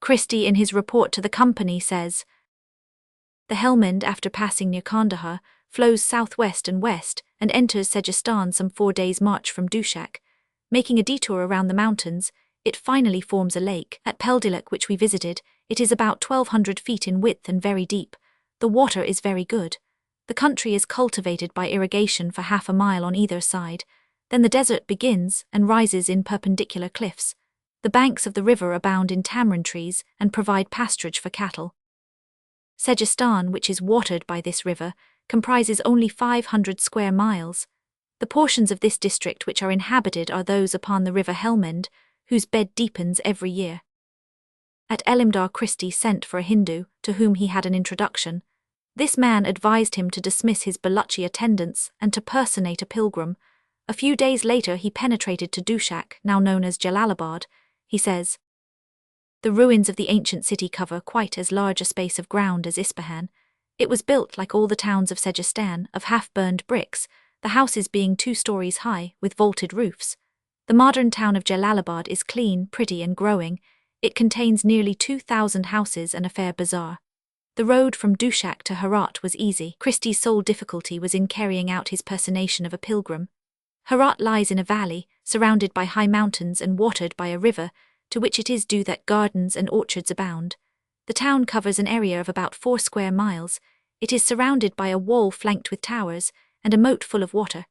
Christie, in his report to the company, says, "The Helmand, after passing near Kandahar, flows southwest and west and enters Sejistan some 4 days' march from Dushak. Making a detour around the mountains, it finally forms a lake. At Peldilek, which we visited, it is about 1,200 feet in width and very deep. The water is very good. The country is cultivated by irrigation for half a mile on either side. Then the desert begins and rises in perpendicular cliffs. The banks of the river abound in tamarind trees and provide pasturage for cattle. Sejistan, which is watered by this river, comprises only 500 square miles. The portions of this district which are inhabited are those upon the river Helmand, whose bed deepens every year." At Elimdar, Christie sent for a Hindu, to whom he had an introduction. This man advised him to dismiss his Balochi attendants and to personate a pilgrim. A few days later he penetrated to Dushak, now known as Jalalabad. He says, "The ruins of the ancient city cover quite as large a space of ground as Ispahan. It was built, like all the towns of Sejistan, of half-burned bricks, the houses being 2 stories high, with vaulted roofs. The modern town of Jalalabad is clean, pretty and growing. It contains nearly 2,000 houses and a fair bazaar. The road from Dushak to Herat was easy. Christie's sole difficulty was in carrying out his personation of a pilgrim. Herat lies in a valley, surrounded by high mountains and watered by a river, to which it is due that gardens and orchards abound. The town covers an area of about 4 square miles. It is surrounded by a wall flanked with towers and a moat full of water.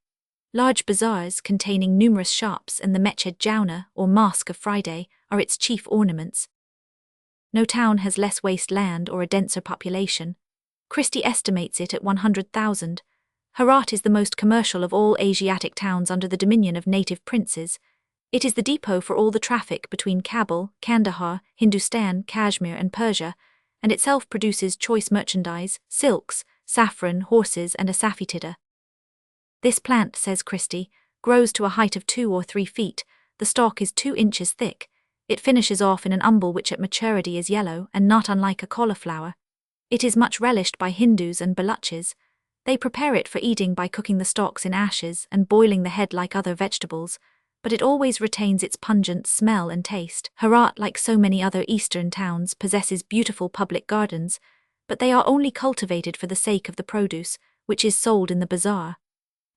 Large bazaars containing numerous shops and the Meched Jauna, or Mosque of Friday, are its chief ornaments. No town has less waste land or a denser population. Christie estimates it at 100,000. Herat is the most commercial of all Asiatic towns under the dominion of native princes. It is the depot for all the traffic between Kabul, Kandahar, Hindustan, Kashmir and Persia, and itself produces choice merchandise, silks, saffron, horses and a saffitida. This plant, says Christie, grows to a height of 2 or 3 feet. The stalk is 2 inches thick. It finishes off in an umbel which at maturity is yellow and not unlike a cauliflower. It is much relished by Hindus and Baloches. They prepare it for eating by cooking the stalks in ashes and boiling the head like other vegetables, but it always retains its pungent smell and taste. Herat, like so many other eastern towns, possesses beautiful public gardens, but they are only cultivated for the sake of the produce, which is sold in the bazaar.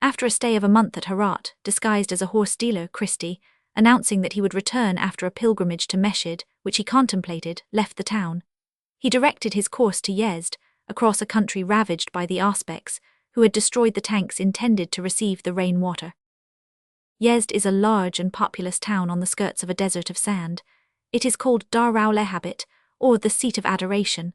After a stay of a month at Herat, disguised as a horse dealer, Christie, announcing that he would return after a pilgrimage to Meshid, which he contemplated, left the town. He directed his course to Yezd, across a country ravaged by the Aspects, who had destroyed the tanks intended to receive the rainwater. Yezd is a large and populous town on the skirts of a desert of sand. It is called Darau Lehabit, or the seat of adoration.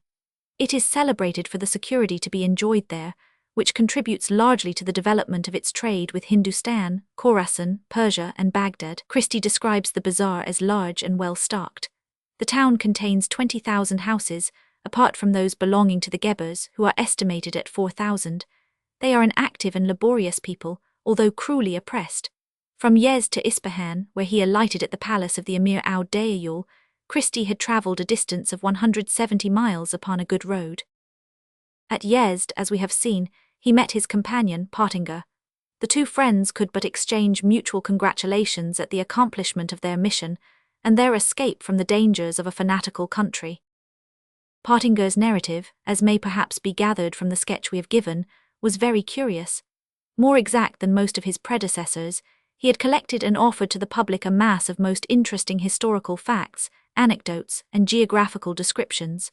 It is celebrated for the security to be enjoyed there, which contributes largely to the development of its trade with Hindustan, Khorasan, Persia and Baghdad. Christie describes the bazaar as large and well stocked. The town contains 20,000 houses, apart from those belonging to the Gebers, who are estimated at 4,000. They are an active and laborious people, although cruelly oppressed. From Yezd to Ispahan, where he alighted at the palace of the Emir Al-Dayayul, Christie had travelled a distance of 170 miles upon a good road. At Yezd, as we have seen, he met his companion, Pottinger. The 2 friends could but exchange mutual congratulations at the accomplishment of their mission and their escape from the dangers of a fanatical country. Pottinger's narrative, as may perhaps be gathered from the sketch we have given, was very curious. More exact than most of his predecessors, he had collected and offered to the public a mass of most interesting historical facts, anecdotes, and geographical descriptions.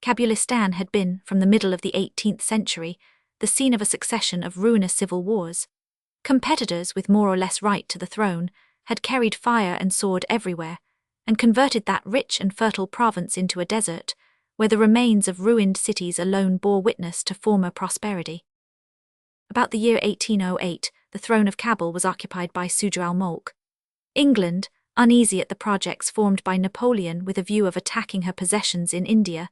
Kabulistan had been, from the middle of the 18th century, the scene of a succession of ruinous civil wars. Competitors with more or less right to the throne had carried fire and sword everywhere, and converted that rich and fertile province into a desert, where the remains of ruined cities alone bore witness to former prosperity. About the year 1808, the throne of Kabul was occupied by Sujah al-Mulk. England, uneasy at the projects formed by Napoleon with a view of attacking her possessions in India,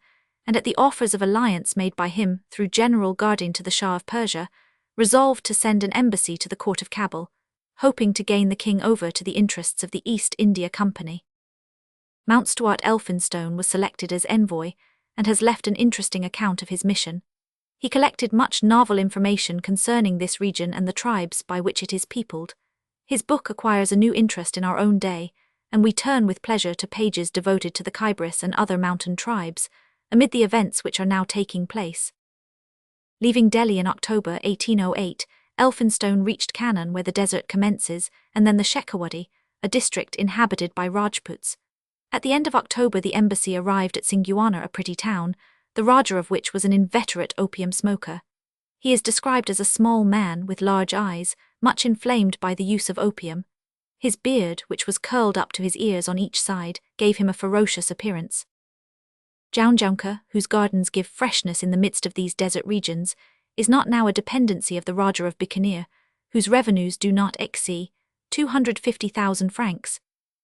and at the offers of alliance made by him through General Gardin to the Shah of Persia, resolved to send an embassy to the court of Kabul, hoping to gain the king over to the interests of the East India Company. Mount Stuart Elphinstone was selected as envoy, and has left an interesting account of his mission. He collected much novel information concerning this region and the tribes by which it is peopled. His book acquires a new interest in our own day, and we turn with pleasure to pages devoted to the Khyberis and other mountain tribes, amid the events which are now taking place. Leaving Delhi in October 1808, Elphinstone reached Canaan, where the desert commences, and then the Shekhawati, a district inhabited by Rajputs. At the end of October the embassy arrived at Singhuana, a pretty town, the Raja of which was an inveterate opium smoker. He is described as a small man with large eyes, much inflamed by the use of opium. His beard, which was curled up to his ears on each side, gave him a ferocious appearance. Jaunjaunka, whose gardens give freshness in the midst of these desert regions, is not now a dependency of the Raja of Bikaner, whose revenues do not exceed 250,000 francs.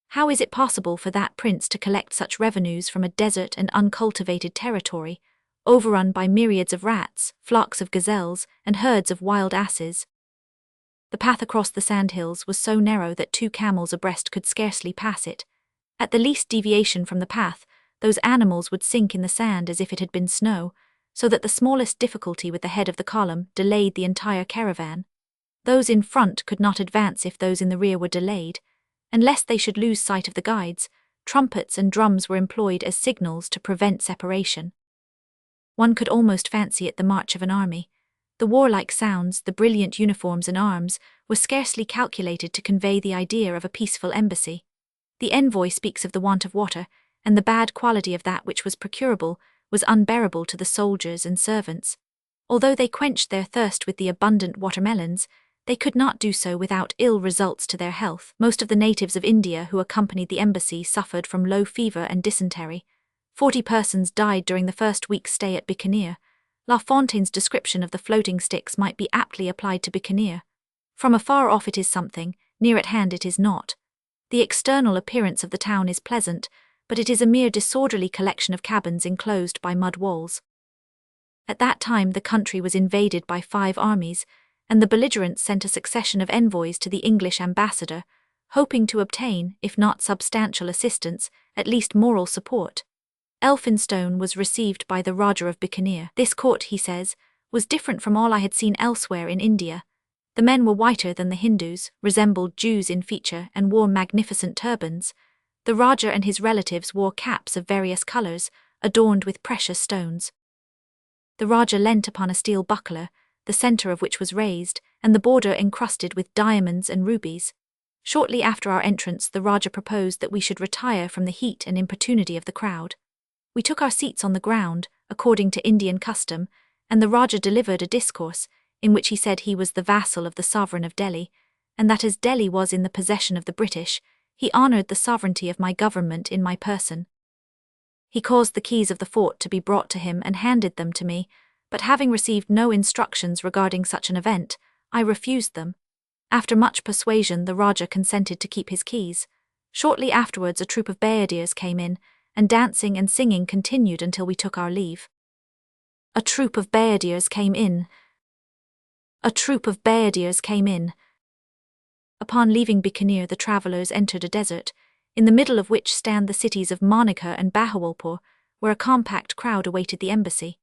How is it possible for that prince to collect such revenues from a desert and uncultivated territory, overrun by myriads of rats, flocks of gazelles, and herds of wild asses? The path across the sandhills was so narrow that 2 camels abreast could scarcely pass it. At the least deviation from the path, those animals would sink in the sand as if it had been snow, so that the smallest difficulty with the head of the column delayed the entire caravan. Those in front could not advance if those in the rear were delayed, and lest they should lose sight of the guides, trumpets and drums were employed as signals to prevent separation. One could almost fancy it the march of an army. The warlike sounds, the brilliant uniforms and arms, were scarcely calculated to convey the idea of a peaceful embassy. The envoy speaks of the want of water, and the bad quality of that which was procurable was unbearable to the soldiers and servants. Although they quenched their thirst with the abundant watermelons, they could not do so without ill results to their health. Most of the natives of India who accompanied the embassy suffered from low fever and dysentery. 40 persons died during the first week's stay at Bikaner. La Fontaine's description of the floating sticks might be aptly applied to Bikaner. From afar off it is something, near at hand it is not. The external appearance of the town is pleasant, but it is a mere disorderly collection of cabins enclosed by mud walls. At that time the country was invaded by 5 armies, and the belligerents sent a succession of envoys to the English ambassador, hoping to obtain, if not substantial assistance, at least moral support. Elphinstone was received by the Raja of Bikaner. This court, he says, was different from all I had seen elsewhere in India. The men were whiter than the Hindus, resembled Jews in feature, and wore magnificent turbans. The Raja and his relatives wore caps of various colours, adorned with precious stones. The Raja leant upon a steel buckler, the centre of which was raised, and the border encrusted with diamonds and rubies. Shortly after our entrance the Raja proposed that we should retire from the heat and importunity of the crowd. We took our seats on the ground, according to Indian custom, and the Raja delivered a discourse, in which he said he was the vassal of the sovereign of Delhi, and that as Delhi was in the possession of the British, he honoured the sovereignty of my government in my person. He caused the keys of the fort to be brought to him and handed them to me, but having received no instructions regarding such an event, I refused them. After much persuasion the Raja consented to keep his keys. Shortly afterwards a troop of bayadirs came in, and dancing and singing continued until we took our leave. A troop of bayadirs came in. A troop of bayadirs came in. Upon leaving Bikaner the travellers entered a desert, in the middle of which stand the cities of Manikha and Bahawalpur, where a compact crowd awaited the embassy.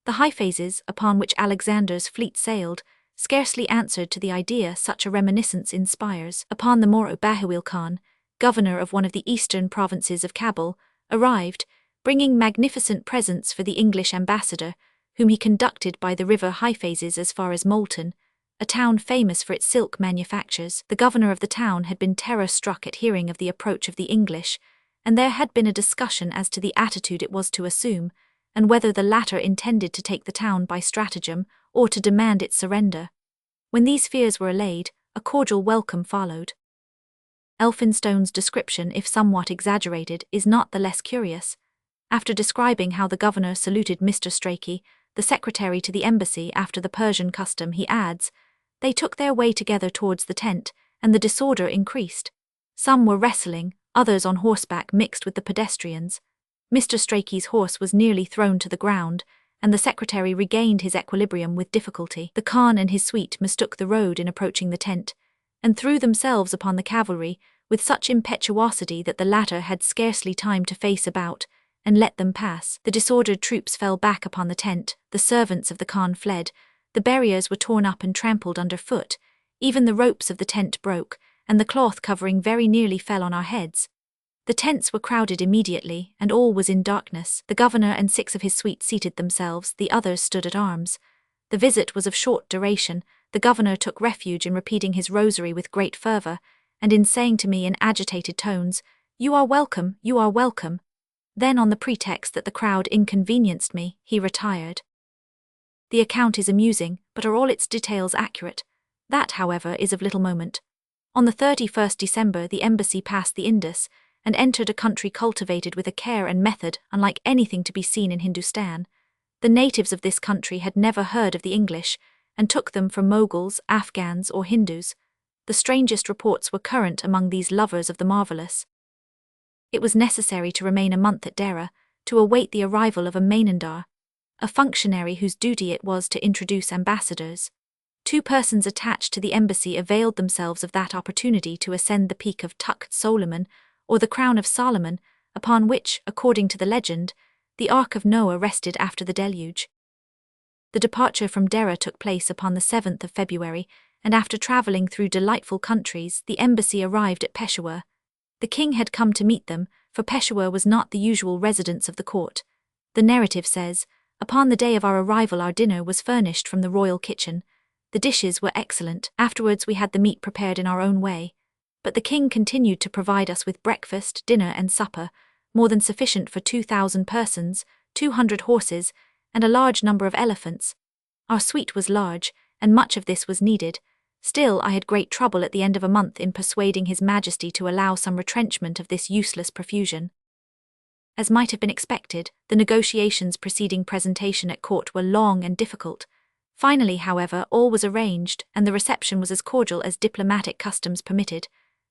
The Hyphases, upon which Alexander's fleet sailed, scarcely answered to the idea such a reminiscence inspires. Upon the morrow Bahawil Khan, governor of one of the eastern provinces of Kabul, arrived, bringing magnificent presents for the English ambassador, whom he conducted by the river Hyphases as far as Moulton, a town famous for its silk manufactures. The governor of the town had been terror-struck at hearing of the approach of the English, and there had been a discussion as to the attitude it was to assume, and whether the latter intended to take the town by stratagem or to demand its surrender. When these fears were allayed, a cordial welcome followed. Elphinstone's description, if somewhat exaggerated, is not the less curious. After describing how the governor saluted Mr. Strachey, the secretary to the embassy after the Persian custom, he adds, "They took their way together towards the tent, and the disorder increased. Some were wrestling, others on horseback mixed with the pedestrians. Mr. Strachey's horse was nearly thrown to the ground, and the secretary regained his equilibrium with difficulty. The Khan and his suite mistook the road in approaching the tent, and threw themselves upon the cavalry with such impetuosity that the latter had scarcely time to face about, and let them pass. The disordered troops fell back upon the tent, the servants of the Khan fled, the barriers were torn up and trampled underfoot, even the ropes of the tent broke, and the cloth covering very nearly fell on our heads. The tents were crowded immediately, and all was in darkness. The governor and 6 of his suite seated themselves, the others stood at arms. The visit was of short duration. The governor took refuge in repeating his rosary with great fervour, and in saying to me in agitated tones, "You are welcome, you are welcome." Then, on the pretext that the crowd inconvenienced me, he retired. The account is amusing, but are all its details accurate? That, however, is of little moment. On the 31st December the embassy passed the Indus, and entered a country cultivated with a care and method unlike anything to be seen in Hindustan. The natives of this country had never heard of the English, and took them for Moguls, Afghans, or Hindus. The strangest reports were current among these lovers of the marvellous. It was necessary to remain a month at Dera, to await the arrival of a Mainandar, a functionary whose duty it was to introduce ambassadors. 2 persons attached to the embassy availed themselves of that opportunity to ascend the peak of Tukht Solomon, or the crown of Solomon, upon which, according to the legend, the Ark of Noah rested after the deluge. The departure from Dera took place upon the 7th of February, and after travelling through delightful countries, the embassy arrived at Peshawar. The king had come to meet them, for Peshawar was not the usual residence of the court. The narrative says, "Upon the day of our arrival our dinner was furnished from the royal kitchen. The dishes were excellent. Afterwards we had the meat prepared in our own way. But the king continued to provide us with breakfast, dinner and supper, more than sufficient for 2,000 persons, 200 horses, and a large number of elephants. Our suite was large, and much of this was needed. Still, I had great trouble at the end of a month in persuading His Majesty to allow some retrenchment of this useless profusion." As might have been expected, the negotiations preceding presentation at court were long and difficult. Finally, however, all was arranged, and the reception was as cordial as diplomatic customs permitted.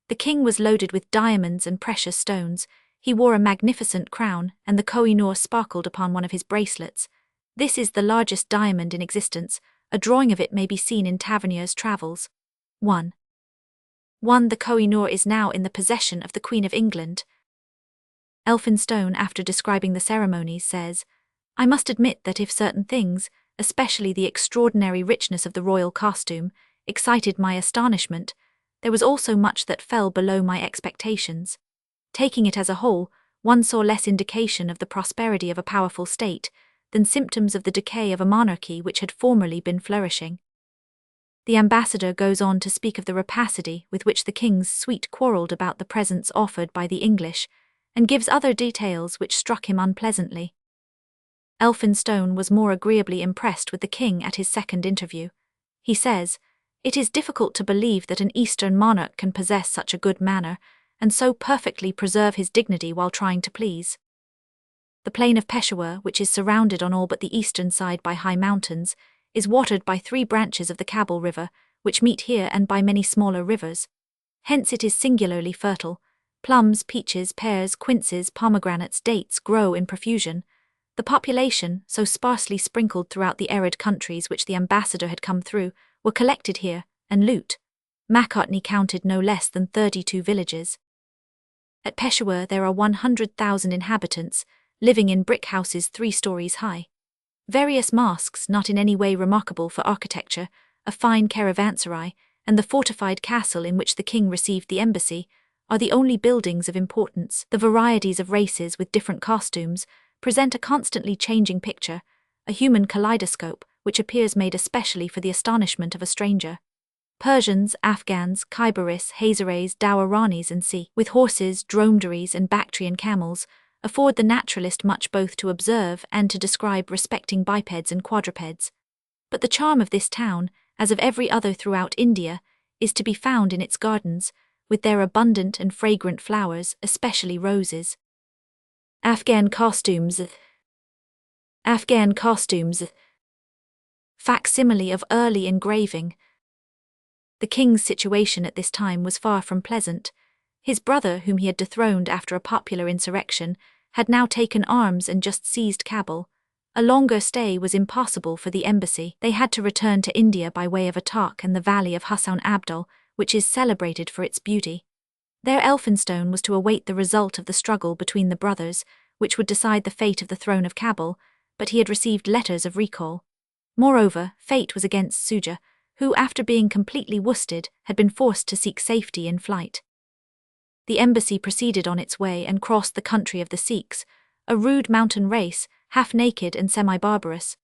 The king was loaded with diamonds and precious stones. He wore a magnificent crown, and the Koh-i-Noor sparkled upon one of his bracelets. This is the largest diamond in existence. A drawing of it may be seen in Tavernier's Travels. 1. The Koh-i-Noor is now in the possession of the Queen of England. Elphinstone, after describing the ceremonies, says, "I must admit that if certain things, especially the extraordinary richness of the royal costume, excited my astonishment, there was also much that fell below my expectations. Taking it as a whole, one saw less indication of the prosperity of a powerful state than symptoms of the decay of a monarchy which had formerly been flourishing." The ambassador goes on to speak of the rapacity with which the king's suite quarrelled about the presents offered by the English, and gives other details which struck him unpleasantly. Elphinstone was more agreeably impressed with the king at his second interview. He says, "It is difficult to believe that an Eastern monarch can possess such a good manner, and so perfectly preserve his dignity while trying to please." The plain of Peshawar, which is surrounded on all but the eastern side by high mountains, is watered by 3 branches of the Kabul River, which meet here, and by many smaller rivers. Hence it is singularly fertile. Plums, peaches, pears, quinces, pomegranates, dates grow in profusion. The population, so sparsely sprinkled throughout the arid countries which the ambassador had come through, were collected here, and loot. Macartney counted no less than 32 villages. At Peshawar there are 100,000 inhabitants, living in brick houses 3 stories high. Various mosques, not in any way remarkable for architecture, a fine caravanserai, and the fortified castle in which the king received the embassy, are the only buildings of importance. The varieties of races with different costumes present a constantly changing picture, a human kaleidoscope which appears made especially for the astonishment of a stranger. Persians, Afghans, Khyberis, Hazares, Dowaranis and C, with horses, dromedaries and Bactrian camels, afford the naturalist much both to observe and to describe respecting bipeds and quadrupeds. But the charm of this town, as of every other throughout India, is to be found in its gardens, with their abundant and fragrant flowers, especially roses. Afghan costumes. Facsimile of early engraving. The king's situation at this time was far from pleasant. His brother, whom he had dethroned after a popular insurrection, had now taken arms and just seized Kabul. A longer stay was impossible for the embassy. They had to return to India by way of Attock and the valley of Hassan Abdul, which is celebrated for its beauty. There Elphinstone was to await the result of the struggle between the brothers, which would decide the fate of the throne of Kabul, but he had received letters of recall. Moreover, fate was against Suja, who, after being completely worsted, had been forced to seek safety in flight. The embassy proceeded on its way and crossed the country of the Sikhs, a rude mountain race, half-naked and semi-barbarous.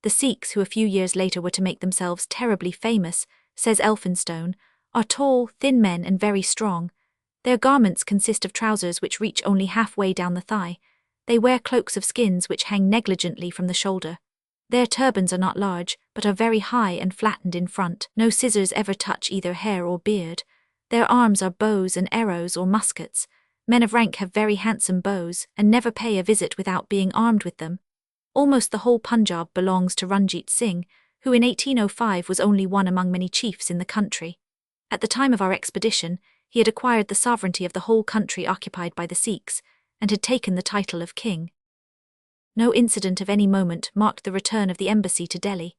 The Sikhs, who a few years later were to make themselves terribly famous, says Elphinstone, are tall, thin men and very strong. Their garments consist of trousers which reach only halfway down the thigh. They wear cloaks of skins which hang negligently from the shoulder. Their turbans are not large, but are very high and flattened in front. No scissors ever touch either hair or beard. Their arms are bows and arrows or muskets. Men of rank have very handsome bows, and never pay a visit without being armed with them. Almost the whole Punjab belongs to Ranjit Singh, who in 1805 was only one among many chiefs in the country. At the time of our expedition, he had acquired the sovereignty of the whole country occupied by the Sikhs, and had taken the title of king. No incident of any moment marked the return of the embassy to Delhi.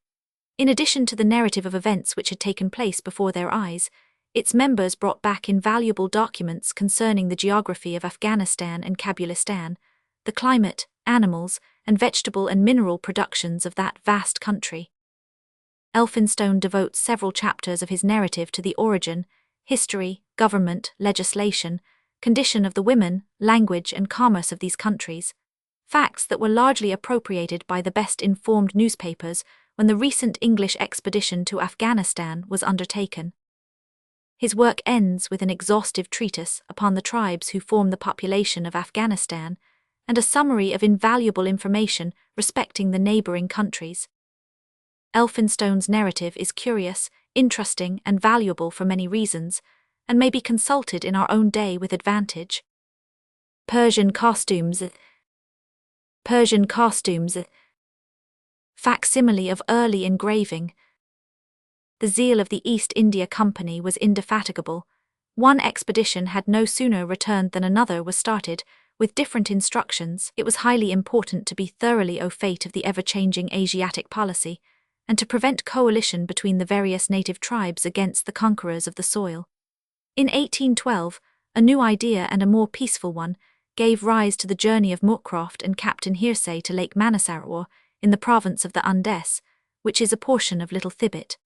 In addition to the narrative of events which had taken place before their eyes, its members brought back invaluable documents concerning the geography of Afghanistan and Kabulistan, the climate, animals, and vegetable and mineral productions of that vast country. Elphinstone devotes several chapters of his narrative to the origin, history, government, legislation, condition of the women, language and commerce of these countries, facts that were largely appropriated by the best-informed newspapers when the recent English expedition to Afghanistan was undertaken. His work ends with an exhaustive treatise upon the tribes who form the population of Afghanistan, and a summary of invaluable information respecting the neighboring countries. Elphinstone's narrative is curious, interesting, and valuable for many reasons, and may be consulted in our own day with advantage. Persian costumes. Facsimile of early engraving. The zeal of the East India Company was indefatigable. One expedition had no sooner returned than another was started, with different instructions. It was highly important to be thoroughly au fait of the ever-changing Asiatic policy, and to prevent coalition between the various native tribes against the conquerors of the soil. In 1812, a new idea and a more peaceful one gave rise to the journey of Moorcroft and Captain Hearsay to Lake Manasarowar in the province of the Andes, which is a portion of Little Thibet.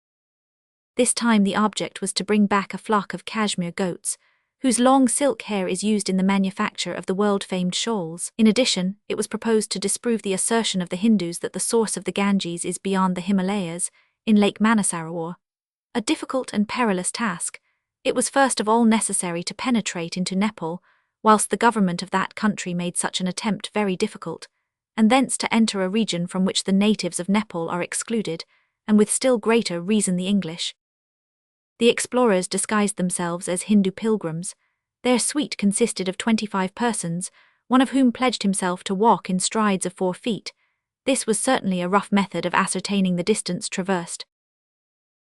This time the object was to bring back a flock of Kashmir goats, whose long silk hair is used in the manufacture of the world-famed shawls. In addition, it was proposed to disprove the assertion of the Hindus that the source of the Ganges is beyond the Himalayas, in Lake Manasarowar. A difficult and perilous task, it was first of all necessary to penetrate into Nepal, whilst the government of that country made such an attempt very difficult, and thence to enter a region from which the natives of Nepal are excluded, and with still greater reason the English. The explorers disguised themselves as Hindu pilgrims. Their suite consisted of 25 persons, one of whom pledged himself to walk in strides of 4 feet. This was certainly a rough method of ascertaining the distance traversed.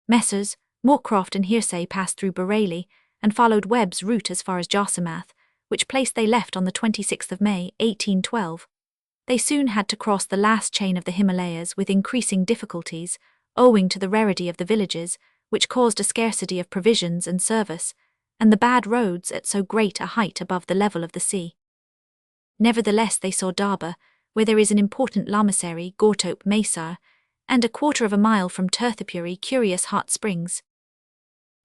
Messrs. Moorcroft and Hearsay passed through Bareilly, and followed Webb's route as far as Josamath, which place they left on the 26th of May, 1812. They soon had to cross the last chain of the Himalayas with increasing difficulties, owing to the rarity of the villages, which caused a scarcity of provisions and service, and the bad roads at so great a height above the level of the sea. Nevertheless they saw Darba, where there is an important lamasery, Gortop Mesar, and a quarter of a mile from Tirthapuri curious hot springs.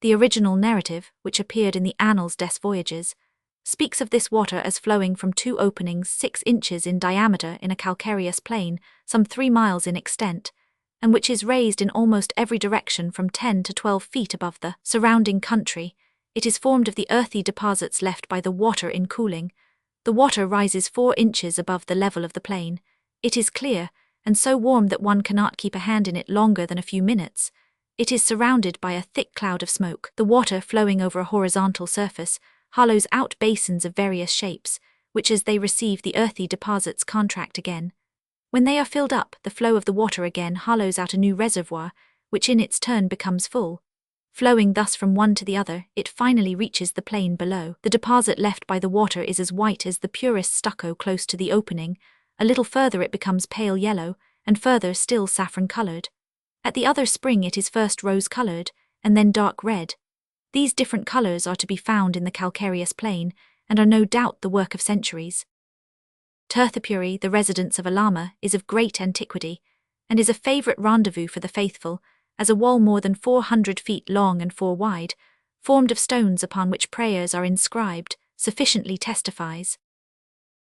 The original narrative, which appeared in the Annals des Voyages, speaks of this water as flowing from 2 openings 6 inches in diameter in a calcareous plain, some 3 miles in extent, and which is raised in almost every direction from 10 to 12 feet above the surrounding country. It is formed of the earthy deposits left by the water in cooling. The water rises 4 inches above the level of the plain. It is clear, and so warm that one cannot keep a hand in it longer than a few minutes. It is surrounded by a thick cloud of smoke. The water, flowing over a horizontal surface, hollows out basins of various shapes, which as they receive the earthy deposits contract again. When they are filled up, the flow of the water again hollows out a new reservoir, which in its turn becomes full. Flowing thus from one to the other, it finally reaches the plain below. The deposit left by the water is as white as the purest stucco close to the opening. A little further it becomes pale yellow, and further still saffron-coloured. At the other spring it is first rose-coloured, and then dark red. These different colours are to be found in the calcareous plain, and are no doubt the work of centuries. Tirthapuri, the residence of a lama, is of great antiquity, and is a favourite rendezvous for the faithful, as a wall more than 400 feet long and 4 wide, formed of stones upon which prayers are inscribed, sufficiently testifies.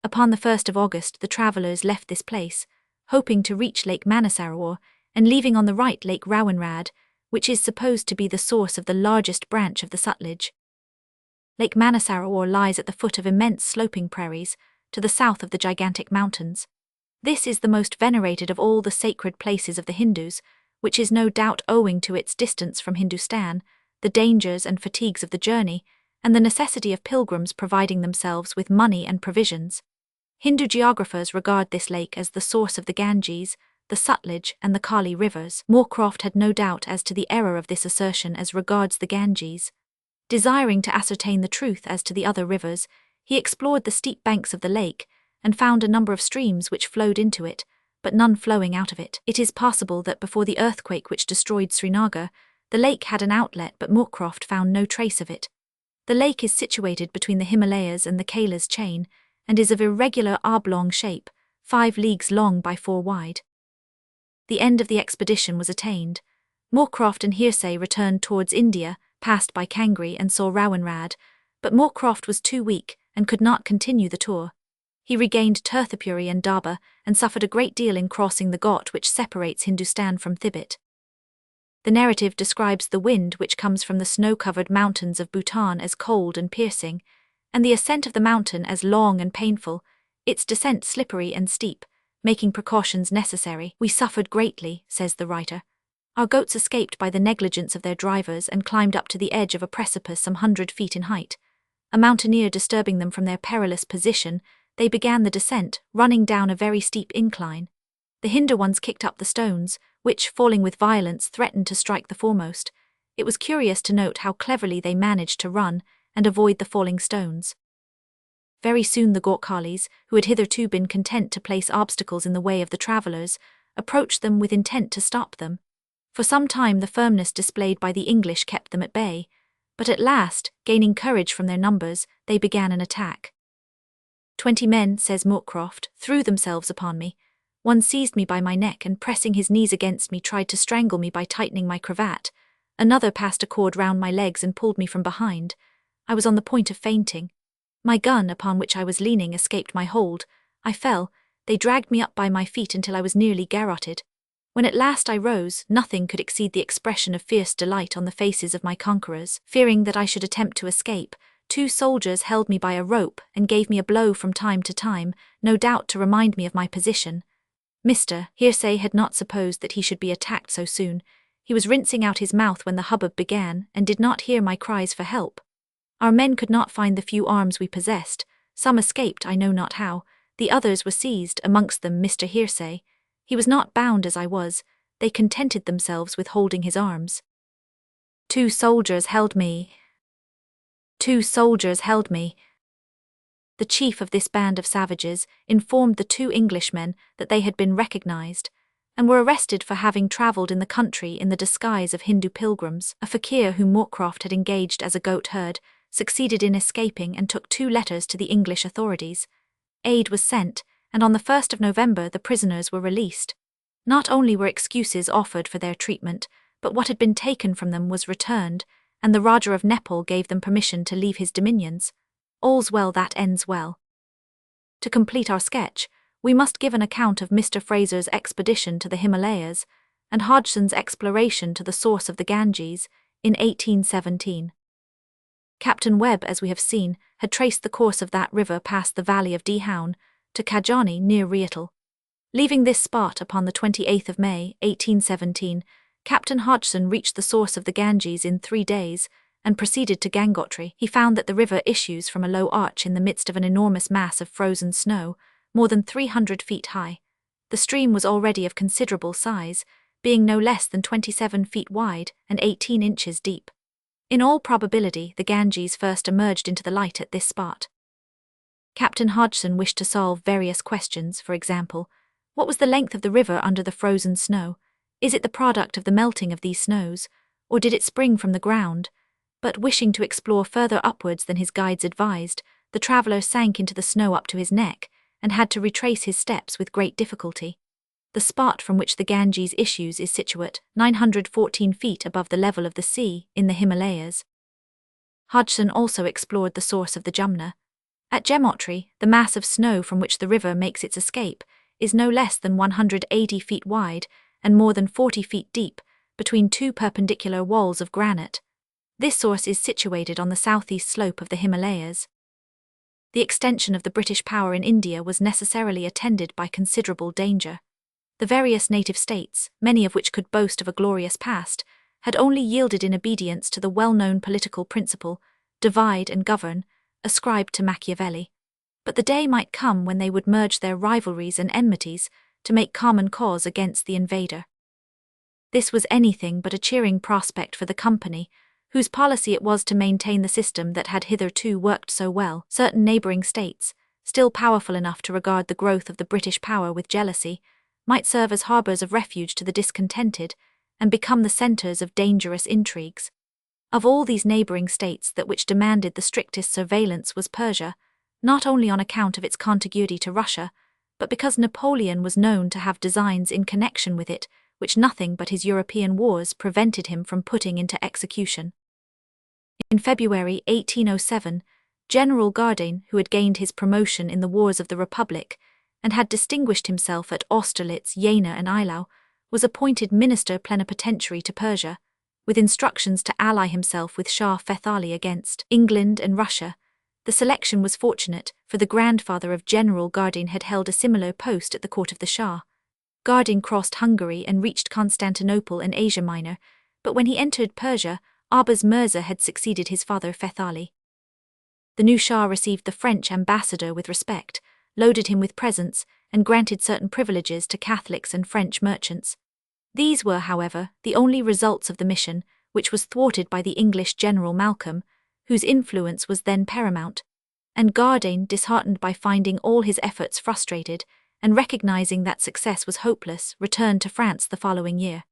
Upon the 1st of August the travellers left this place, hoping to reach Lake Manasarowar, and leaving on the right Lake Rawanrad, which is supposed to be the source of the largest branch of the Sutlej. Lake Manasarowar lies at the foot of immense sloping prairies, to the south of the gigantic mountains. This is the most venerated of all the sacred places of the Hindus, which is no doubt owing to its distance from Hindustan, the dangers and fatigues of the journey, and the necessity of pilgrims providing themselves with money and provisions. Hindu geographers regard this lake as the source of the Ganges, the Sutlej, and the Kali rivers. Moorcroft had no doubt as to the error of this assertion as regards the Ganges. Desiring to ascertain the truth as to the other rivers, he explored the steep banks of the lake and found a number of streams which flowed into it, but none flowing out of it. It is possible that before the earthquake which destroyed Srinagar, the lake had an outlet, but Moorcroft found no trace of it. The lake is situated between the Himalayas and the Kailas chain, and is of irregular oblong shape, 5 leagues long by 4 wide. The end of the expedition was attained. Moorcroft and Hearsay returned towards India, passed by Kangri and saw Rawanrad, but Moorcroft was too weak and could not continue the tour. He regained Tirthapuri and Daba and suffered a great deal in crossing the Ghat which separates Hindustan from Tibet. The narrative describes the wind which comes from the snow-covered mountains of Bhutan as cold and piercing, and the ascent of the mountain as long and painful, its descent slippery and steep, making precautions necessary. "We suffered greatly," says the writer. "Our goats escaped by the negligence of their drivers and climbed up to the edge of a precipice some 100 feet in height. A mountaineer disturbing them from their perilous position, they began the descent, running down a very steep incline. The hinder ones kicked up the stones, which, falling with violence, threatened to strike the foremost. It was curious to note how cleverly they managed to run and avoid the falling stones. Very soon the Gorkhalis, who had hitherto been content to place obstacles in the way of the travellers, approached them with intent to stop them. For some time the firmness displayed by the English kept them at bay, but at last, gaining courage from their numbers, they began an attack. 20 men, says Moorcroft, threw themselves upon me. One seized me by my neck and, pressing his knees against me, tried to strangle me by tightening my cravat. Another passed a cord round my legs and pulled me from behind. I was on the point of fainting. My gun, upon which I was leaning, escaped my hold. I fell. They dragged me up by my feet until I was nearly garrotted. When at last I rose, nothing could exceed the expression of fierce delight on the faces of my conquerors. Fearing that I should attempt to escape, 2 soldiers held me by a rope and gave me a blow from time to time, no doubt to remind me of my position. Mr. Hearsay had not supposed that he should be attacked so soon. He was rinsing out his mouth when the hubbub began, and did not hear my cries for help. Our men could not find the few arms we possessed. Some escaped, I know not how. The others were seized, amongst them Mr. Hearsay. He was not bound as I was. They contented themselves with holding his arms. 2 soldiers held me. 2 soldiers held me. The chief of this band of savages informed the 2 Englishmen that they had been recognized, and were arrested for having travelled in the country in the disguise of Hindu pilgrims. A fakir whom Moorcroft had engaged as a goat herd succeeded in escaping and took 2 letters to the English authorities. Aid was sent, and on the 1st of November the prisoners were released. Not only were excuses offered for their treatment, but what had been taken from them was returned, and the Rajah of Nepal gave them permission to leave his dominions. All's well that ends well. To complete our sketch, we must give an account of Mr. Fraser's expedition to the Himalayas and Hodgson's exploration to the source of the Ganges in 1817. Captain Webb, as we have seen, had traced the course of that river past the valley of Dehaun to Kajani near Rietal. Leaving this spot upon the 28th of May, 1817, Captain Hodgson reached the source of the Ganges in 3 days and proceeded to Gangotri. He found that the river issues from a low arch in the midst of an enormous mass of frozen snow, more than 300 feet high. The stream was already of considerable size, being no less than 27 feet wide and 18 inches deep. In all probability, the Ganges first emerged into the light at this spot. Captain Hodgson wished to solve various questions. For example, what was the length of the river under the frozen snow? Is it the product of the melting of these snows, or did it spring from the ground? But wishing to explore further upwards than his guides advised, the traveller sank into the snow up to his neck and had to retrace his steps with great difficulty. The spot from which the Ganges issues is situate 914 feet above the level of the sea in the Himalayas. Hodgson also explored the source of the Jumna. At Gemotri, the mass of snow from which the river makes its escape is no less than 180 feet wide and more than 40 feet deep, between two perpendicular walls of granite. This source is situated on the southeast slope of the Himalayas. The extension of the British power in India was necessarily attended by considerable danger. The various native states, many of which could boast of a glorious past, had only yielded in obedience to the well-known political principle, divide and govern, ascribed to Machiavelli. But the day might come when they would merge their rivalries and enmities to make common cause against the invader. This was anything but a cheering prospect for the company, whose policy it was to maintain the system that had hitherto worked so well. Certain neighbouring states, still powerful enough to regard the growth of the British power with jealousy, might serve as harbours of refuge to the discontented and become the centres of dangerous intrigues. Of all these neighbouring states, that which demanded the strictest surveillance was Persia, not only on account of its contiguity to Russia, but because Napoleon was known to have designs in connection with it, which nothing but his European wars prevented him from putting into execution. In February 1807, General Gardane, who had gained his promotion in the Wars of the Republic, and had distinguished himself at Austerlitz, Jena and Eylau, was appointed Minister Plenipotentiary to Persia, with instructions to ally himself with Shah Fethali against England and Russia. The selection was fortunate, for the grandfather of General Gardane had held a similar post at the court of the Shah. Gardane crossed Hungary and reached Constantinople in Asia Minor, but when he entered Persia, Abbas Mirza had succeeded his father Fethali. The new Shah received the French ambassador with respect, loaded him with presents, and granted certain privileges to Catholics and French merchants. These were, however, the only results of the mission, which was thwarted by the English General Malcolm, whose influence was then paramount, and Gardane, disheartened by finding all his efforts frustrated, and recognizing that success was hopeless, returned to France the following year.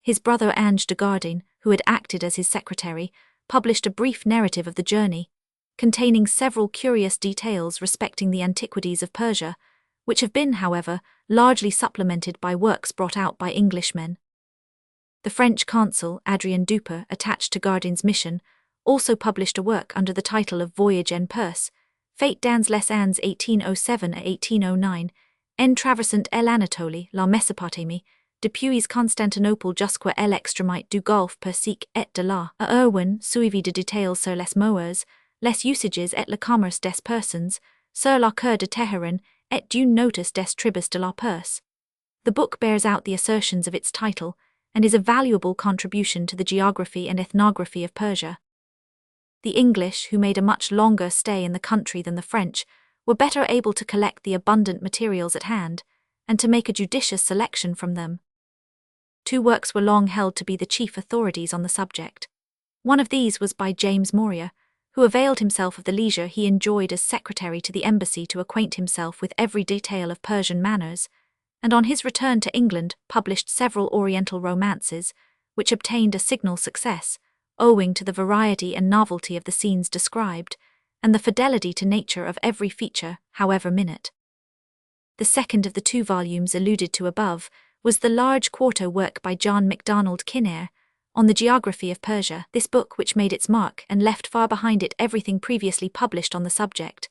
His brother Ange de Gardane, who had acted as his secretary, published a brief narrative of the journey, containing several curious details respecting the antiquities of Persia, which have been, however, largely supplemented by works brought out by Englishmen. The French consul, Adrien Dupin, attached to Gardane's mission, also published a work under the title of Voyage en Perse, Faites dans les années 1807 à 1809, en traversant l'Anatolie, la Mésopotamie, depuis Constantinople jusqu'à l'extrémité du golfe Persique et de là à Erwin, suivi de détails sur les mœurs, les usages et le commerce des persons, sur la cour de Téhéran, et d'une notice des tribus de la Perse. The book bears out the assertions of its title, and is a valuable contribution to the geography and ethnography of Persia. The English, who made a much longer stay in the country than the French, were better able to collect the abundant materials at hand, and to make a judicious selection from them. Two works were long held to be the chief authorities on the subject. One of these was by James Moria, who availed himself of the leisure he enjoyed as secretary to the embassy to acquaint himself with every detail of Persian manners, and on his return to England published several Oriental romances, which obtained a signal success, owing to the variety and novelty of the scenes described, and the fidelity to nature of every feature, however minute. The second of the two volumes alluded to above was the large quarto work by John MacDonald Kinnair, on the geography of Persia. This book, which made its mark and left far behind it everything previously published on the subject,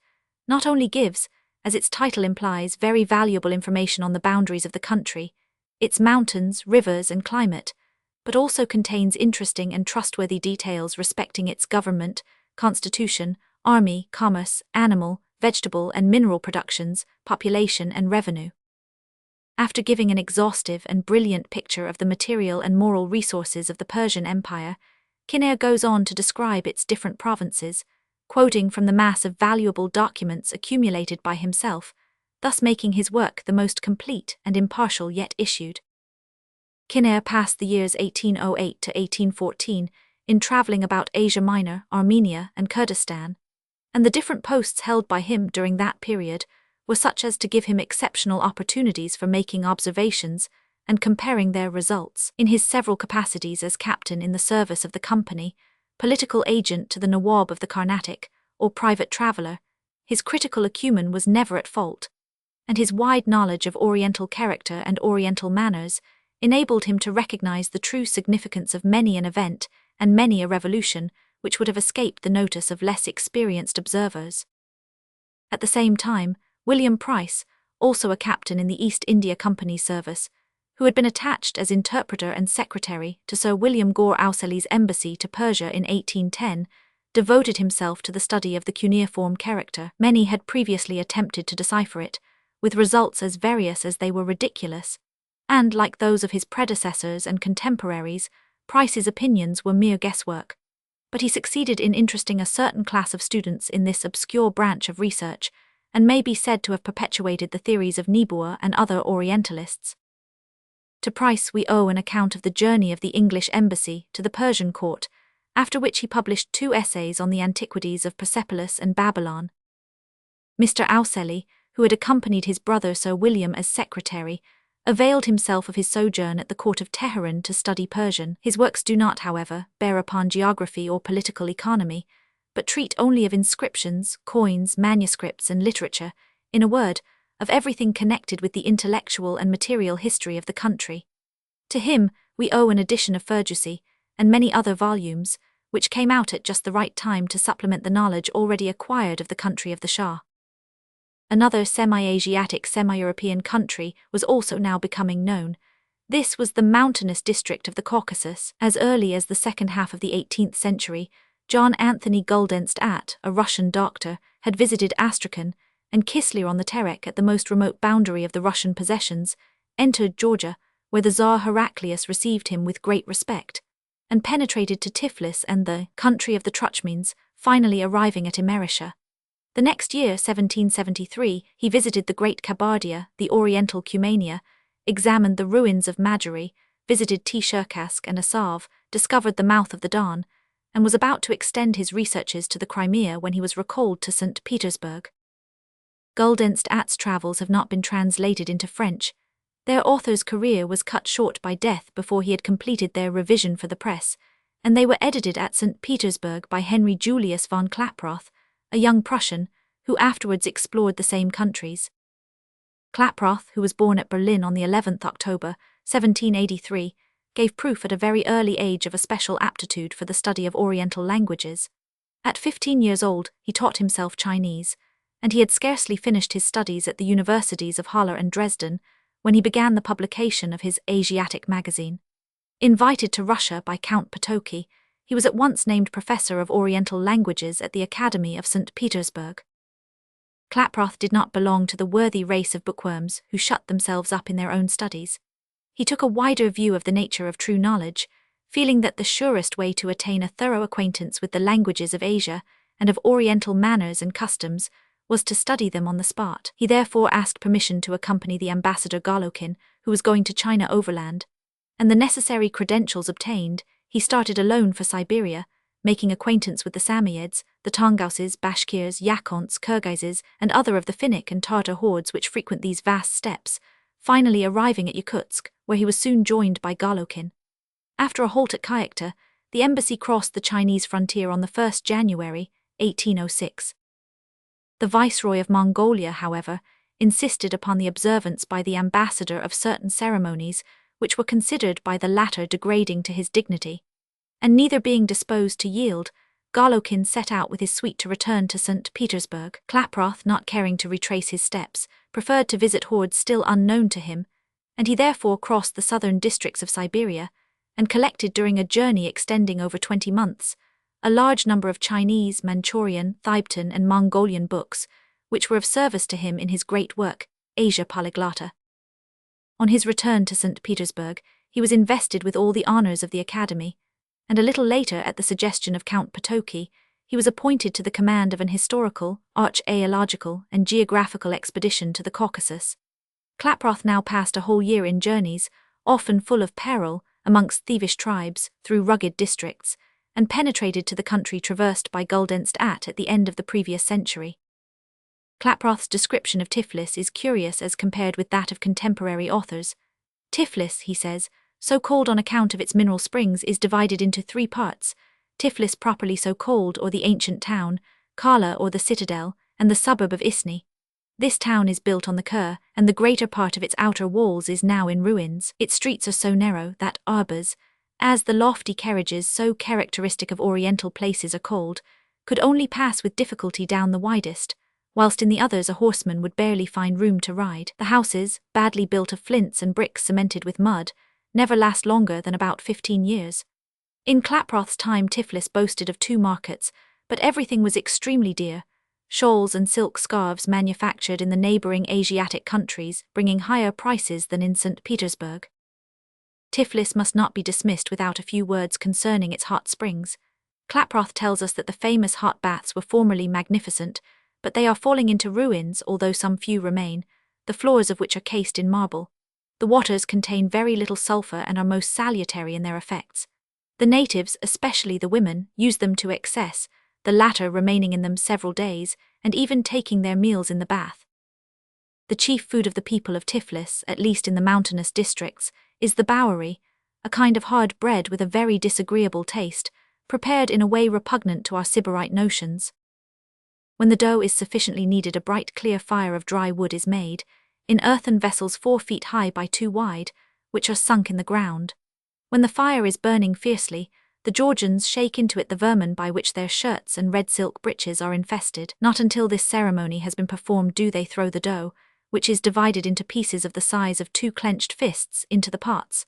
not only gives, as its title implies, very valuable information on the boundaries of the country, its mountains, rivers, and climate, but also contains interesting and trustworthy details respecting its government, constitution, army, commerce, animal, vegetable and mineral productions, population and revenue. After giving an exhaustive and brilliant picture of the material and moral resources of the Persian Empire, Kinnair goes on to describe its different provinces, quoting from the mass of valuable documents accumulated by himself, thus making his work the most complete and impartial yet issued. Kinnair passed the years 1808 to 1814 in travelling about Asia Minor, Armenia, and Kurdistan, and the different posts held by him during that period were such as to give him exceptional opportunities for making observations and comparing their results. In his several capacities as captain in the service of the company, political agent to the Nawab of the Carnatic, or private traveller, his critical acumen was never at fault, and his wide knowledge of Oriental character and Oriental manners enabled him to recognize the true significance of many an event and many a revolution which would have escaped the notice of less experienced observers. At the same time, William Price, also a captain in the East India Company's service, who had been attached as interpreter and secretary to Sir William Gore Ouseley's embassy to Persia in 1810, devoted himself to the study of the cuneiform character. Many had previously attempted to decipher it, with results as various as they were ridiculous, and, like those of his predecessors and contemporaries, Price's opinions were mere guesswork. But he succeeded in interesting a certain class of students in this obscure branch of research, and may be said to have perpetuated the theories of Niebuhr and other Orientalists. To Price we owe an account of the journey of the English embassy to the Persian court, after which he published 2 essays on the antiquities of Persepolis and Babylon. Mr. Ouseley, who had accompanied his brother Sir William as secretary, availed himself of his sojourn at the court of Teheran to study Persian. His works do not, however, bear upon geography or political economy, but treat only of inscriptions, coins, manuscripts, and literature, in a word, of everything connected with the intellectual and material history of the country. To him we owe an edition of Fergusi, and many other volumes, which came out at just the right time to supplement the knowledge already acquired of the country of the Shah. Another semi-Asiatic, semi-European country was also now becoming known. This was the mountainous district of the Caucasus. As early as the second half of the 18th century, John Anthony Guldenstædt, a Russian doctor, had visited Astrakhan, and Kislev on the Terek at the most remote boundary of the Russian possessions, entered Georgia, where the Tsar Heraclius received him with great respect, and penetrated to Tiflis and the country of the Truchmines, finally arriving at Imersing. The next year, 1773, he visited the Great Kabardia, the Oriental Cumania, examined the ruins of Majuri, visited Cherkask and Asav, discovered the mouth of the Don, and was about to extend his researches to the Crimea when he was recalled to St. Petersburg. Guldenstædt's travels have not been translated into French. Their author's career was cut short by death before he had completed their revision for the press, and they were edited at St. Petersburg by Henry Julius von Klaproth, a young Prussian, who afterwards explored the same countries. Klaproth, who was born at Berlin on the 11th October, 1783, gave proof at a very early age of a special aptitude for the study of Oriental languages. At 15 years old, he taught himself Chinese, and he had scarcely finished his studies at the universities of Halle and Dresden when he began the publication of his Asiatic magazine. Invited to Russia by Count Potoki, he was at once named Professor of Oriental Languages at the Academy of St. Petersburg. Klaproth did not belong to the worthy race of bookworms who shut themselves up in their own studies. He took a wider view of the nature of true knowledge, feeling that the surest way to attain a thorough acquaintance with the languages of Asia and of Oriental manners and customs was to study them on the spot. He therefore asked permission to accompany the ambassador Galokin, who was going to China overland, and the necessary credentials obtained, he started alone for Siberia, making acquaintance with the Samoyeds, the Tongauses, Bashkirs, Yakonts, Kyrgyzes, and other of the Finnic and Tartar hordes which frequent these vast steppes, finally arriving at Yakutsk, where he was soon joined by Galokin. After a halt at Kyakhta, the embassy crossed the Chinese frontier on the 1st January, 1806. The Viceroy of Mongolia, however, insisted upon the observance by the ambassador of certain ceremonies which were considered by the latter degrading to his dignity, and neither being disposed to yield, Galokin set out with his suite to return to St. Petersburg. Klaproth, not caring to retrace his steps, preferred to visit hordes still unknown to him, and he therefore crossed the southern districts of Siberia, and collected during a journey extending over 20 months, a large number of Chinese, Manchurian, Thibetan, and Mongolian books, which were of service to him in his great work, Asia Polyglotta. On his return to St. Petersburg, he was invested with all the honors of the Academy, and a little later, at the suggestion of Count Potoki, he was appointed to the command of an historical, archaeological, and geographical expedition to the Caucasus. Klaproth now passed a whole year in journeys, often full of peril, amongst thievish tribes, through rugged districts, and penetrated to the country traversed by Guldenstædt at the end of the previous century. Klaproth's description of Tiflis is curious as compared with that of contemporary authors. Tiflis, he says, so called on account of its mineral springs, is divided into 3 parts: Tiflis properly so called, or the ancient town, Kala or the citadel, and the suburb of Isni. This town is built on the Kur, and the greater part of its outer walls is now in ruins. Its streets are so narrow that arbors, as the lofty carriages so characteristic of Oriental places are called, could only pass with difficulty down the widest, whilst in the others a horseman would barely find room to ride. The houses, badly built of flints and bricks cemented with mud, never last longer than about 15 years. In Klaproth's time Tiflis boasted of 2 markets, but everything was extremely dear, shawls and silk scarves manufactured in the neighbouring Asiatic countries bringing higher prices than in St. Petersburg. Tiflis must not be dismissed without a few words concerning its hot springs. Klaproth tells us that the famous hot baths were formerly magnificent, but they are falling into ruins although some few remain, the floors of which are cased in marble. The waters contain very little sulphur and are most salutary in their effects. The natives, especially the women, use them to excess, the latter remaining in them several days, and even taking their meals in the bath. The chief food of the people of Tiflis, at least in the mountainous districts, is the bowery, a kind of hard bread with a very disagreeable taste, prepared in a way repugnant to our Sybarite notions. When the dough is sufficiently kneaded, a bright clear fire of dry wood is made, in earthen vessels 4 feet high by 2 wide, which are sunk in the ground. When the fire is burning fiercely, the Georgians shake into it the vermin by which their shirts and red silk breeches are infested. Not until this ceremony has been performed do they throw the dough, which is divided into pieces of the size of 2 clenched fists, into the pots.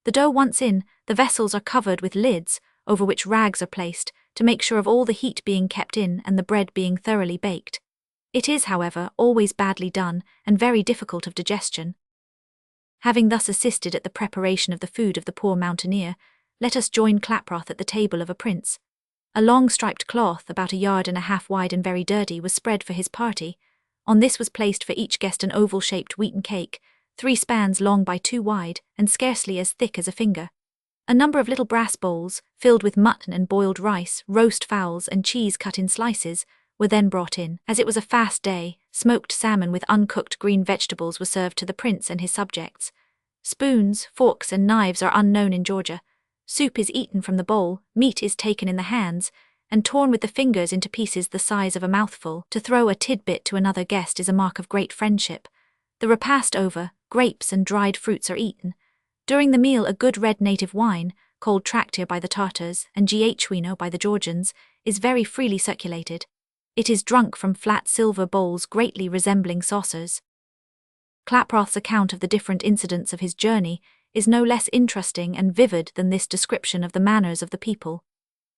The dough once in, the vessels are covered with lids, over which rags are placed, to make sure of all the heat being kept in and the bread being thoroughly baked. It is, however, always badly done, and very difficult of digestion. Having thus assisted at the preparation of the food of the poor mountaineer, let us join Klaproth at the table of a prince. A long striped cloth, about 1.5 yards wide and very dirty, was spread for his party. On this was placed for each guest an oval-shaped wheaten cake, 3 spans long by 2 wide, and scarcely as thick as a finger. A number of little brass bowls, filled with mutton and boiled rice, roast fowls, and cheese cut in slices, were then brought in. As it was a fast day, smoked salmon with uncooked green vegetables were served to the prince and his subjects. Spoons, forks, and knives are unknown in Georgia. Soup is eaten from the bowl, meat is taken in the hands, and torn with the fingers into pieces the size of a mouthful. To throw a tidbit to another guest is a mark of great friendship. The repast over, grapes and dried fruits are eaten. During the meal a good red native wine, called traktir by the Tartars and giachwino by the Georgians, is very freely circulated. It is drunk from flat silver bowls greatly resembling saucers. Klaproth's account of the different incidents of his journey is no less interesting and vivid than this description of the manners of the people.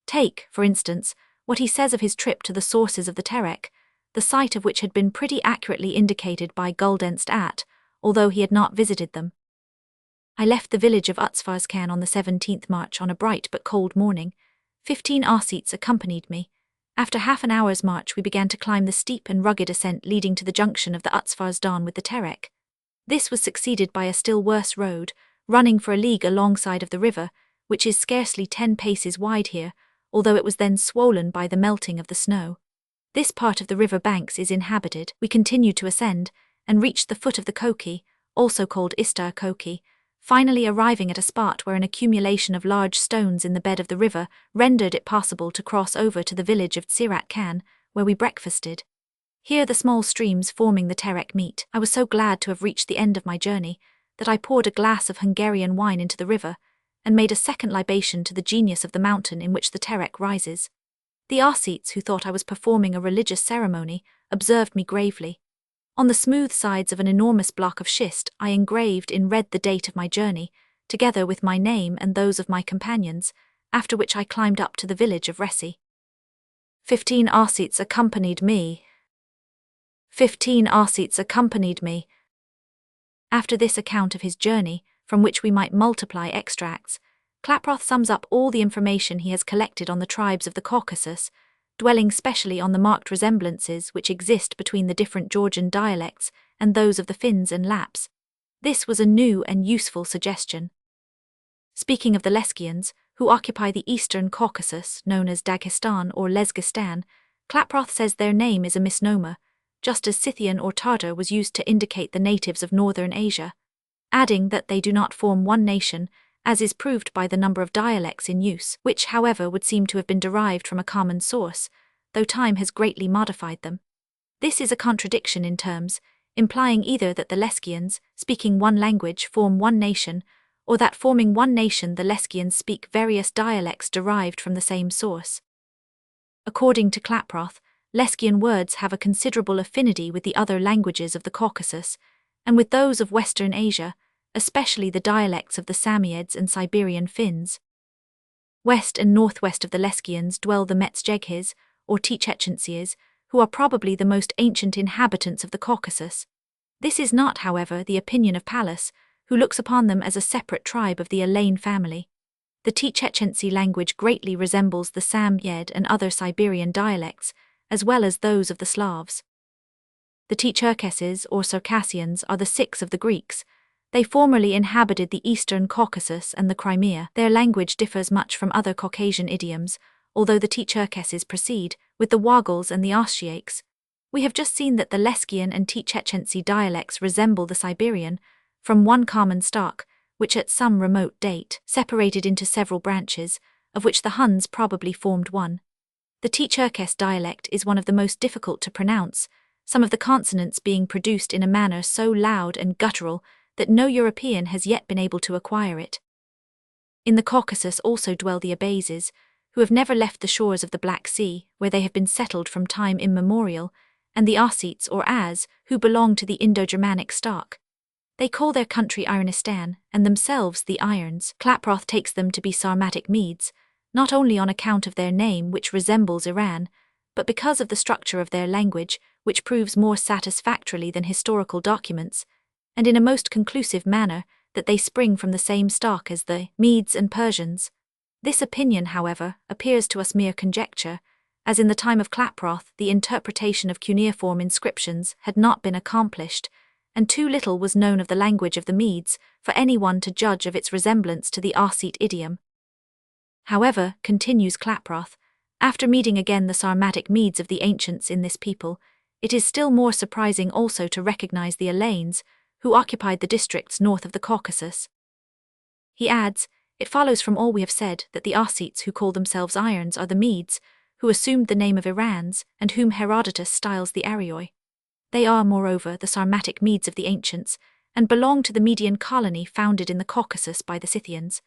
Take, for instance, what he says of his trip to the sources of the Terek, the site of which had been pretty accurately indicated by Guldenstadt, although he had not visited them. I left the village of Utsvarskan on the 17th March on a bright but cold morning. 15 Arceits accompanied me. After half an hour's march we began to climb the steep and rugged ascent leading to the junction of the Utsvarsdan with the Terek. This was succeeded by a still worse road, running for a league alongside of the river, which is scarcely 10 paces wide here, although it was then swollen by the melting of the snow. This part of the river banks is inhabited. We continued to ascend, and reached the foot of the Koki, also called Istar Koki, finally arriving at a spot where an accumulation of large stones in the bed of the river rendered it possible to cross over to the village of Tsirat Khan, where we breakfasted. Here the small streams forming the Terek meet. I was so glad to have reached the end of my journey that I poured a glass of Hungarian wine into the river, and made a second libation to the genius of the mountain in which the Terek rises. The Arceits, who thought I was performing a religious ceremony, observed me gravely. On the smooth sides of an enormous block of schist I engraved in red the date of my journey, together with my name and those of my companions, after which I climbed up to the village of Resi. 15 Arceits accompanied me. 15 Arceits accompanied me. After this account of his journey, from which we might multiply extracts, Klaproth sums up all the information he has collected on the tribes of the Caucasus, dwelling specially on the marked resemblances which exist between the different Georgian dialects and those of the Finns and Lapps. This was a new and useful suggestion. Speaking of the Leskians, who occupy the eastern Caucasus, known as Dagestan or Lezgistan, Klaproth says their name is a misnomer, just as Scythian or Tartar was used to indicate the natives of northern Asia, adding that they do not form one nation, as is proved by the number of dialects in use, which, however, would seem to have been derived from a common source, though time has greatly modified them. This is a contradiction in terms, implying either that the Leskians, speaking one language, form one nation, or that forming one nation the Lesgians speak various dialects derived from the same source. According to Klaproth, Lesgian words have a considerable affinity with the other languages of the Caucasus, and with those of Western Asia, especially the dialects of the Samieds and Siberian Finns. West and northwest of the Lesgians dwell the Metsjeghis, or Treacherous, who are probably the most ancient inhabitants of the Caucasus. This is not, however, the opinion of Pallas, who looks upon them as a separate tribe of the Alain family. The Treacherous language greatly resembles the Samyed and other Siberian dialects, as well as those of the Slavs. The Treacherous or Circassians are the sixth of the Greeks. They formerly inhabited the eastern Caucasus and the Crimea. Their language differs much from other Caucasian idioms, although the Treacherous proceed, with the Wogles and the Artsyiaks. We have just seen that the Lesgian and Treacherous dialects resemble the Siberian, from one common stock, which at some remote date separated into several branches, of which the Huns probably formed one. The Treacherous dialect is one of the most difficult to pronounce, some of the consonants being produced in a manner so loud and guttural that no European has yet been able to acquire it. In the Caucasus also dwell the Abazes, who have never left the shores of the Black Sea, where they have been settled from time immemorial, and the Ossetes or Az, who belong to the Indo-Germanic stock. They call their country Ironistan, and themselves the Irons. Klaproth takes them to be Sarmatic Medes, not only on account of their name, which resembles Iran, but because of the structure of their language, which proves more satisfactorily than historical documents, and in a most conclusive manner, that they spring from the same stock as the Medes and Persians. This opinion, however, appears to us mere conjecture, as in the time of Klaproth the interpretation of cuneiform inscriptions had not been accomplished, and too little was known of the language of the Medes for anyone to judge of its resemblance to the Ossete idiom. However, continues Klaproth, after meeting again the Sarmatic Medes of the ancients in this people, it is still more surprising also to recognize the Alains, who occupied the districts north of the Caucasus. He adds, it follows from all we have said that the Ossetes who call themselves Irons are the Medes, who assumed the name of Irans, and whom Herodotus styles the Arioi. They are, moreover, the Sarmatic Medes of the ancients, and belong to the Median colony founded in the Caucasus by the Scythians.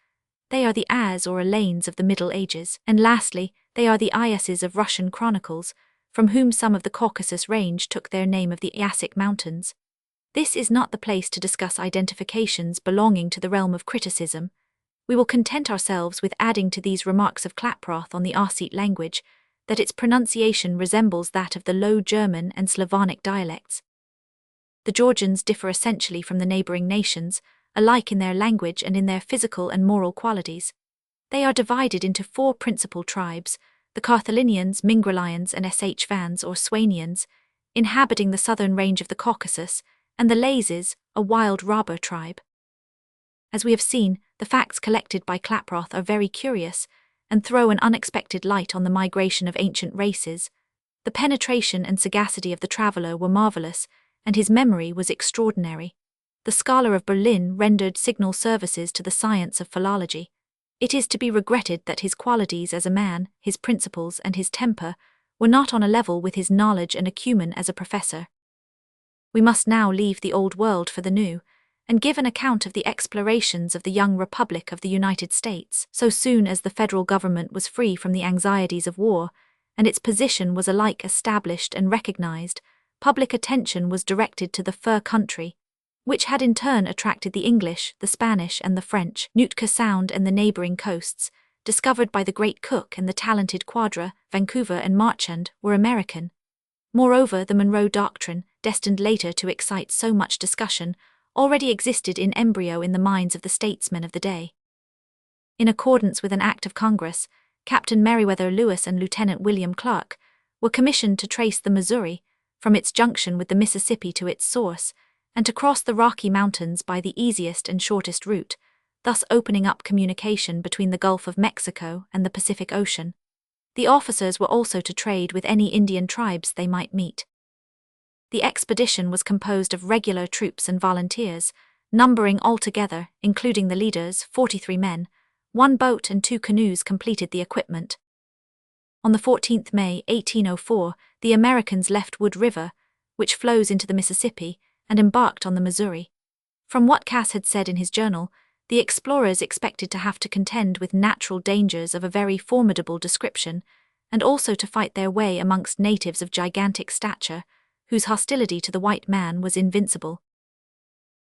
They are the Az or Alains of the Middle Ages, and lastly, they are the Iases of Russian chronicles, from whom some of the Caucasus range took their name of the Iasic Mountains. This is not the place to discuss identifications belonging to the realm of criticism. We will content ourselves with adding to these remarks of Klaproth on the Ossete language, that its pronunciation resembles that of the Low German and Slavonic dialects. The Georgians differ essentially from the neighboring nations, alike in their language and in their physical and moral qualities. They are divided into four principal tribes, the Karthelynians, Mingrelians and Shvans or Swanians, inhabiting the southern range of the Caucasus, and the Lazes, a wild robber tribe. As we have seen, the facts collected by Klaproth are very curious, and throw an unexpected light on the migration of ancient races. The penetration and sagacity of the traveller were marvellous, and his memory was extraordinary. The scholar of Berlin rendered signal services to the science of philology. It is to be regretted that his qualities as a man, his principles and his temper, were not on a level with his knowledge and acumen as a professor. We must now leave the old world for the new, and give an account of the explorations of the young Republic of the United States. So soon as the federal government was free from the anxieties of war, and its position was alike established and recognized, public attention was directed to the fur country, which had in turn attracted the English, the Spanish and the French. Nootka Sound and the neighboring coasts, discovered by the great Cook and the talented Quadra, Vancouver and Marchand, were American. Moreover, the Monroe Doctrine, destined later to excite so much discussion, already existed in embryo in the minds of the statesmen of the day. In accordance with an act of Congress, Captain Meriwether Lewis and Lieutenant William Clark were commissioned to trace the Missouri, from its junction with the Mississippi to its source, and to cross the Rocky Mountains by the easiest and shortest route, thus opening up communication between the Gulf of Mexico and the Pacific Ocean. The officers were also to trade with any Indian tribes they might meet. The expedition was composed of regular troops and volunteers, numbering altogether, including the leaders, 43 men. 1 boat and 2 canoes completed the equipment. On the 14th May 1804, the Americans left Wood River, which flows into the Mississippi, and embarked on the Missouri. From what Cass had said in his journal, the explorers expected to have to contend with natural dangers of a very formidable description, and also to fight their way amongst natives of gigantic stature, whose hostility to the white man was invincible.